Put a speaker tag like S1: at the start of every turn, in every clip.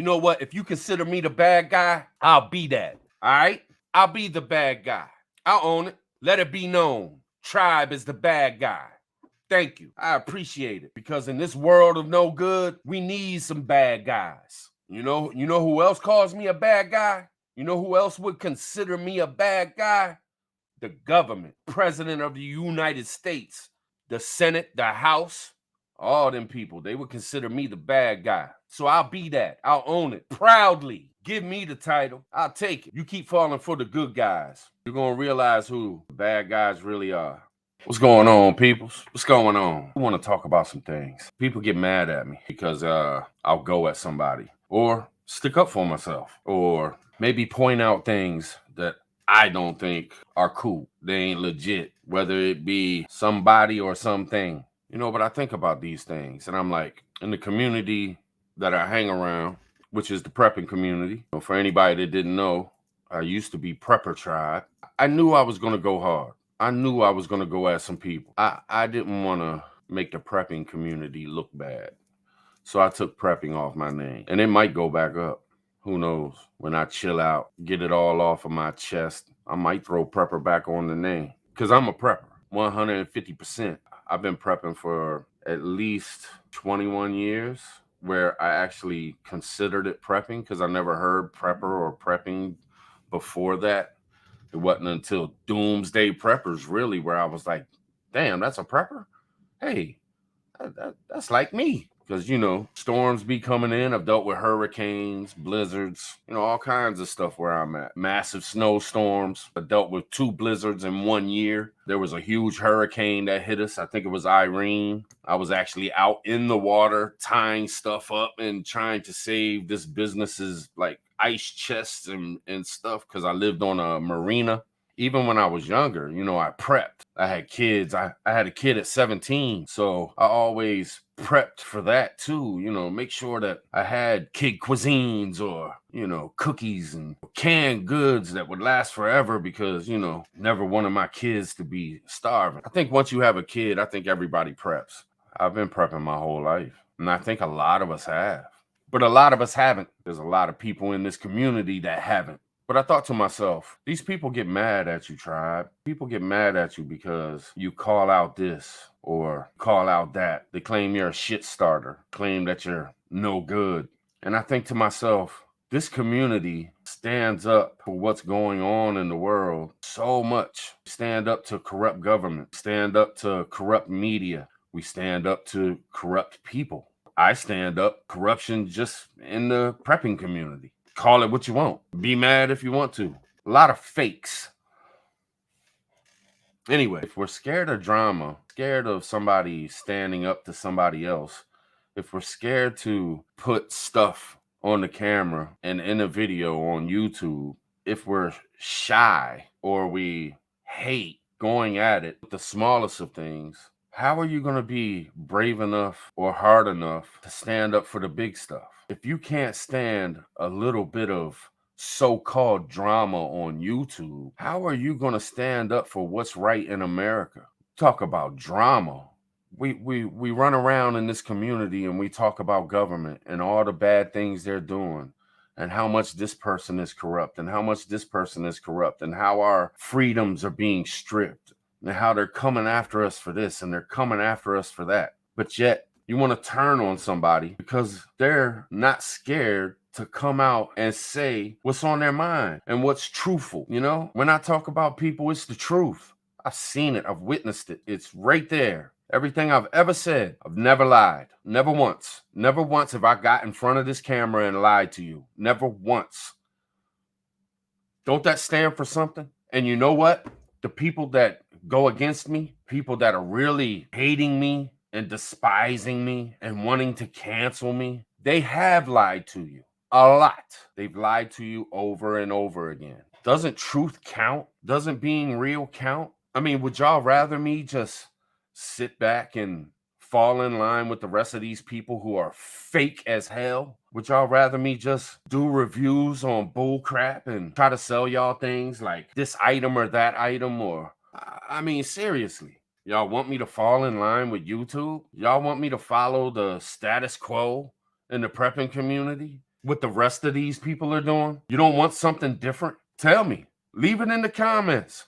S1: know what? If you consider me the bad guy, I'll be that. All right? I'll be the bad guy. I'll own it. Let it be known. Tribe is the bad guy. Thank you. I appreciate it because in this world of no good, we need some bad guys. You know who else calls me a bad guy? You know who else would consider me a bad guy? The government, President of the United States, the Senate, the House, all them people, they would consider me the bad guy. So I'll be that. I'll own it proudly. Give me the title. I'll take it. You keep falling for the good guys. You're going to realize who the bad guys really are. What's going on, peoples? What's going on? I want to talk about some things. People get mad at me because I'll go at somebody or stick up for myself or maybe point out things that I don't think are cool. They ain't legit, whether it be somebody or something. But I think about these things and I'm like, in the community that I hang around, which is the prepping community, for anybody that didn't know, I used to be Prepper Tribe. I knew I was going to go hard. I knew I was going to go at some people. I didn't want to make the prepping community look bad. So I took prepping off my name. And it might go back up. Who knows? When I chill out, get it all off of my chest, I might throw prepper back on the name. Because I'm a prepper, 150%. I've been prepping for at least 21 years where I actually considered it prepping because I never heard prepper or prepping before that. It wasn't until Doomsday Preppers, really, where I was like, damn, that's a prepper? Hey, that's like me. Because, storms be coming in. I've dealt with hurricanes, blizzards, all kinds of stuff where I'm at. Massive snowstorms. I dealt with 2 blizzards in 1 year. There was a huge hurricane that hit us. I think it was Irene. I was actually out in the water tying stuff up and trying to save this business's like ice chests and stuff because I lived on a marina. Even when I was younger, I prepped. I had kids. I had a kid at 17. So I always prepped for that too. Make sure that I had kid cuisines or, cookies and canned goods that would last forever because, never wanted my kids to be starving. I think once you have a kid, I think everybody preps. I've been prepping my whole life. And I think a lot of us have. But a lot of us haven't. There's a lot of people in this community that haven't. But I thought to myself, these people get mad at you, tribe. People get mad at you because you call out this or call out that. They claim you're a shit starter, claim that you're no good. And I think to myself, this community stands up for what's going on in the world so much. We stand up to corrupt government, stand up to corrupt media. We stand up to corrupt people. I stand up corruption just in the prepping community. Call it what you want. Be mad if you want to. A lot of fakes. Anyway, if we're scared of drama, scared of somebody standing up to somebody else, if we're scared to put stuff on the camera and in a video on YouTube, if we're shy or we hate going at it with the smallest of things, how are you going to be brave enough or hard enough to stand up for the big stuff? If you can't stand a little bit of so-called drama on YouTube, how are you going to stand up for what's right in America? Talk about drama. We run around in this community and we talk about government and all the bad things they're doing and how much this person is corrupt and how much this person is corrupt and how our freedoms are being stripped and how they're coming after us for this and they're coming after us for that. But yet you want to turn on somebody because they're not scared to come out and say what's on their mind and what's truthful. When I talk about people, it's the truth. I've seen it. I've witnessed it. It's right there. Everything I've ever said, I've never lied. Never once. Never once have I got in front of this camera and lied to you. Never once. Don't that stand for something? And you know what? The people that go against me, people that are really hating me and despising me and wanting to cancel me, they have lied to you a lot. They've lied to you over and over again. Doesn't truth count? Doesn't being real count? I mean, would y'all rather me just sit back and fall in line with the rest of these people who are fake as hell? Would y'all rather me just do reviews on bull crap and try to sell y'all things like this item or that item? Or, I mean, seriously, y'all want me to fall in line with YouTube? Y'all want me to follow the status quo in the prepping community? what the rest of these people are doing? You don't want something different? Tell me. Leave it in the comments.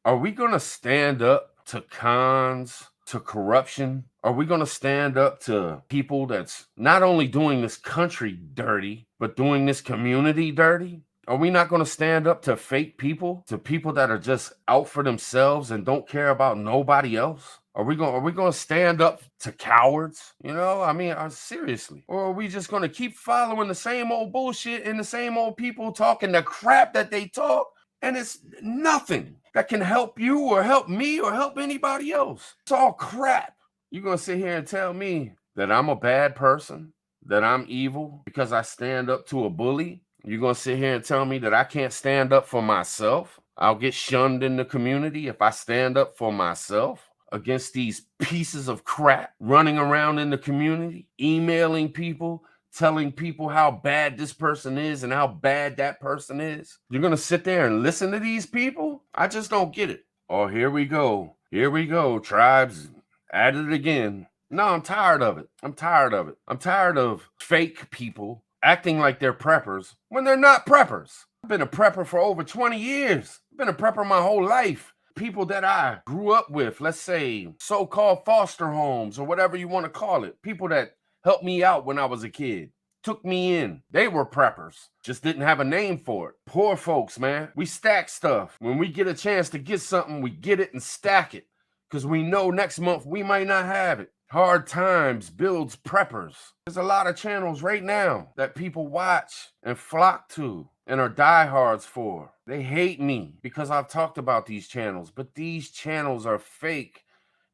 S1: Are we going to stand up to cons, to corruption? Are we going to stand up to people that's not only doing this country dirty, but doing this community dirty? Are we not going to stand up to fake people, to people that are just out for themselves and don't care about nobody else? Are we going to stand up to cowards? You know, I mean, seriously. Or are we just going to keep following the same old bullshit and the same old people talking the crap that they talk? And it's nothing that can help you or help me or help anybody else. It's all crap. You're going to sit here and tell me that I'm a bad person, that I'm evil because I stand up to a bully? You're going to sit here and tell me that I can't stand up for myself? I'll get shunned in the community if I stand up for myself against these pieces of crap running around in the community, emailing people, telling people how bad this person is and how bad that person is. You're going to sit there and listen to these people? I just don't get it. Oh, here we go. Here we go. Tribes at it again. No, I'm tired of it. I'm tired of it. I'm tired of fake people acting like they're preppers when they're not preppers. I've been a prepper for over 20 years. I've been a prepper my whole life. People that I grew up with, let's say so-called foster homes or whatever you want to call it. People that helped me out when I was a kid, took me in. They were preppers, just didn't have a name for it. Poor folks, man. We stack stuff. When we get a chance to get something, we get it and stack it because we know next month we might not have it. Hard times builds preppers. There's a lot of channels right now that people watch and flock to and are diehards for. They hate me because I've talked about these channels, but these channels are fake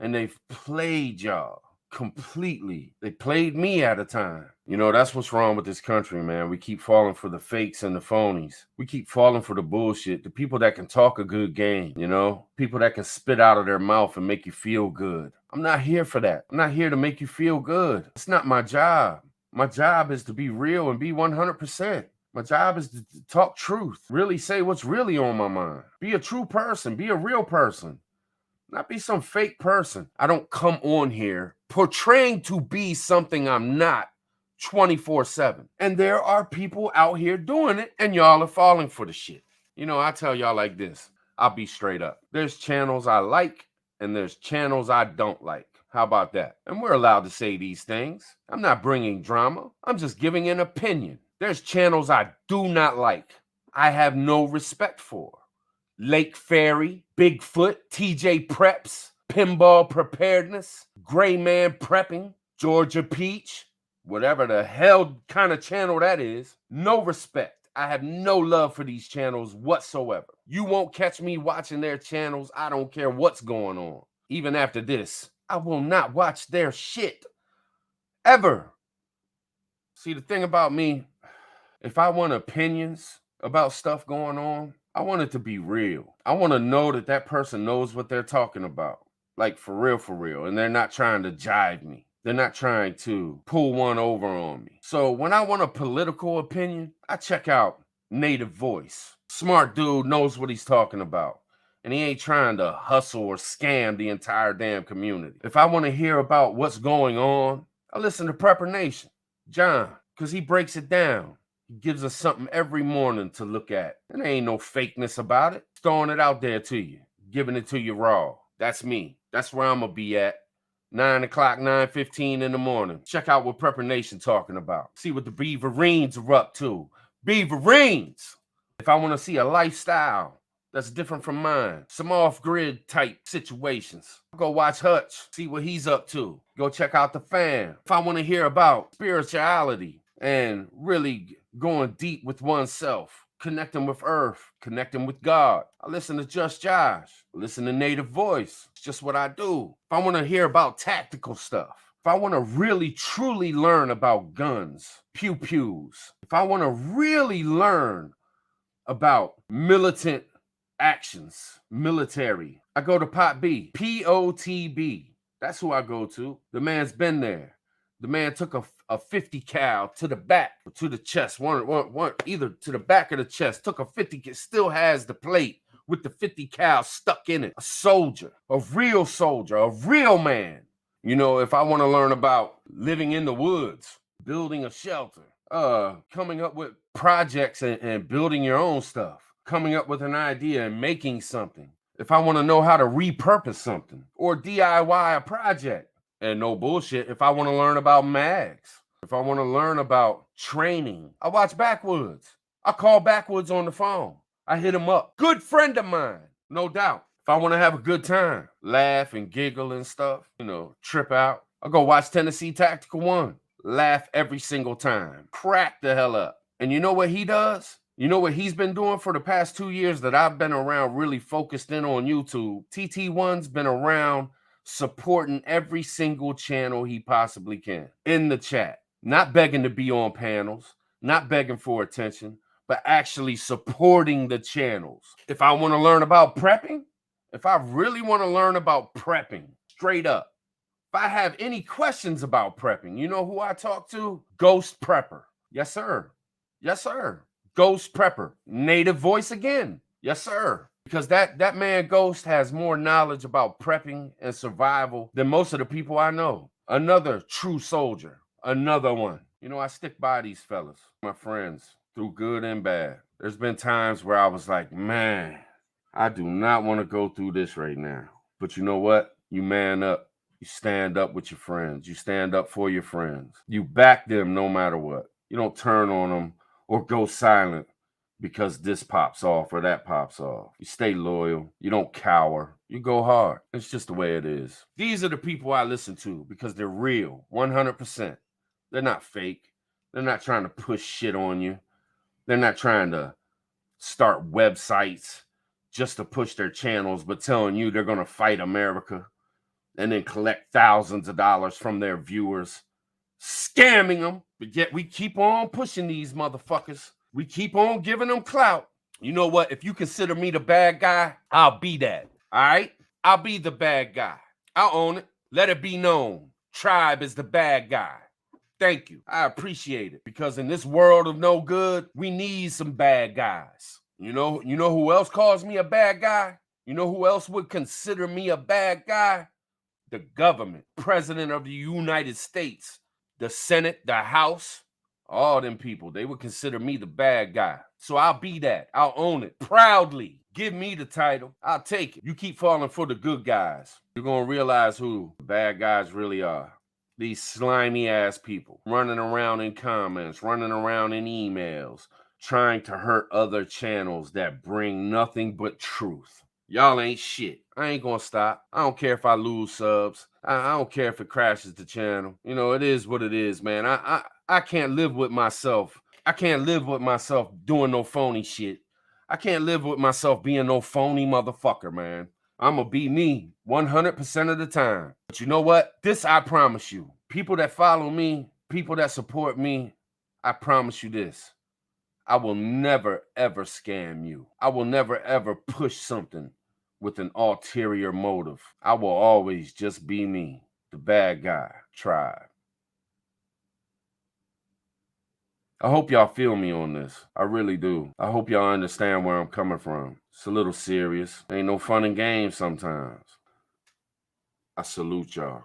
S1: and they've played y'all completely. They played me at a time. You know, that's what's wrong with this country, man. We keep falling for the fakes and the phonies. We keep falling for the bullshit. The people that can talk a good game, you know, people that can spit out of their mouth and make you feel good. I'm not here for that. I'm not here to make you feel good. It's not my job. My job is to be real and be 100%. My job is to talk truth, really say what's really on my mind. Be a true person. Be a real person. Not be some fake person. I don't come on here portraying to be something I'm not 24/7. And there are people out here doing it, and y'all are falling for the shit. You know, I tell y'all like this. I'll be straight up. There's channels I like, and there's channels I don't like. How about that? And we're allowed to say these things. I'm not bringing drama. I'm just giving an opinion. There's channels I do not like. I have no respect for. Lake Fairy, Bigfoot, TJ Preps, Pinball Preparedness, Gray Man Prepping, Georgia Peach, whatever the hell kind of channel that is. No respect. I have no love for these channels whatsoever. You won't catch me watching their channels. I don't care what's going on. Even after this, I will not watch their shit. Ever. See, the thing about me, if I want opinions about stuff going on, I want it to be real. I want to know that that person knows what they're talking about. Like for real. And they're not trying to jive me. They're not trying to pull one over on me. So when I want a political opinion, I check out Native Voice. Smart dude knows what he's talking about. And he ain't trying to hustle or scam the entire damn community. If I want to hear about what's going on, I listen to Prepper Nation. John, because he breaks it down. He gives us something every morning to look at. And there ain't no fakeness about it. Throwing it out there to you. Giving it to you raw. That's me. That's where I'm going to be at. 9 o'clock, 9:15 in the morning. Check out what Prepper Nation talking about. See what the Beaverines are up to. Beaverines! If I want to see a lifestyle that's different from mine, some off-grid type situations, go watch Hutch. See what he's up to. Go check out The Fam. If I want to hear about spirituality and really going deep with oneself, connecting with Earth, connecting with God, I listen to Just Josh. I listen to Native Voice. It's just what I do. If I want to hear about tactical stuff, if I want to really truly learn about guns, pew-pews, if I want to really learn about militant actions, military, I go to Pot B, P-O-T-B. That's who I go to. The man's been there. The man took a 50 cal to the back, to the chest, one either to the back of the chest, took a 50, still has the plate with the 50 cal stuck in it. A soldier, a real man. You know, if I want to learn about living in the woods, building a shelter, coming up with projects and building your own stuff, coming up with an idea and making something. If I want to know how to repurpose something or DIY a project, and no bullshit, if I want to learn about mags, if I want to learn about training, I watch Backwoods. I call Backwoods on the phone. I hit him up. Good friend of mine, no doubt. If I want to have a good time, laugh and giggle and stuff, trip out, I'll go watch Tennessee Tactical One. Laugh every single time. Crack the hell up. And you know what he does? You know what he's been doing for the past 2 years that I've been around really focused in on YouTube? TT1's been around supporting every single channel he possibly can in the chat. Not begging to be on panels, not begging for attention, but actually supporting the channels. If I want to learn about prepping, if I really want to learn about prepping, straight up, if I have any questions about prepping, you know who I talk to? Ghost Prepper. Yes, sir. Yes, sir. Ghost Prepper. Native voice again. Yes, sir. Because that man Ghost has more knowledge about prepping and survival than most of the people I know. Another true soldier. Another one. I stick by these fellas, my friends, through good and bad. There's been times where I was like, man, I do not want to go through this right now. But you know what? You man up. You stand up with your friends. You stand up for your friends. You back them no matter what. You don't turn on them or go silent because this pops off or that pops off. You stay loyal. You don't cower. You go hard. It's just the way it is. These are the people I listen to because they're real, 100%. They're not fake. They're not trying to push shit on you. They're not trying to start websites just to push their channels, but telling you they're going to fight America and then collect thousands of dollars from their viewers, scamming them. But yet we keep on pushing these motherfuckers. We keep on giving them clout. You know what? If you consider me the bad guy, I'll be that. All right? I'll be the bad guy. I'll own it. Let it be known. Tribe is the bad guy. Thank you. I appreciate it. Because in this world of no good, we need some bad guys. You know who else calls me a bad guy? You know who else would consider me a bad guy? The government, President of the United States, the Senate, the House, all them people, they would consider me the bad guy. So I'll be that. I'll own it proudly. Give me the title. I'll take it. You keep falling for the good guys. You're going to realize who the bad guys really are. These slimy ass people running around in comments, running around in emails, trying to hurt other channels that bring nothing but truth. Y'all ain't shit. I ain't gonna stop. I don't care if I lose subs. I don't care if it crashes the channel. It is what it is, man. I can't live with myself. I can't live with myself doing no phony shit. I can't live with myself being no phony motherfucker, man. I'm gonna be me 100% of the time. But you know what? This I promise you. People that follow me, people that support me, I promise you this. I will never, ever scam you. I will never, ever push something with an ulterior motive. I will always just be me, the bad guy, Tribe. I hope y'all feel me on this. I really do. I hope y'all understand where I'm coming from. It's a little serious. Ain't no fun and games sometimes. I salute y'all.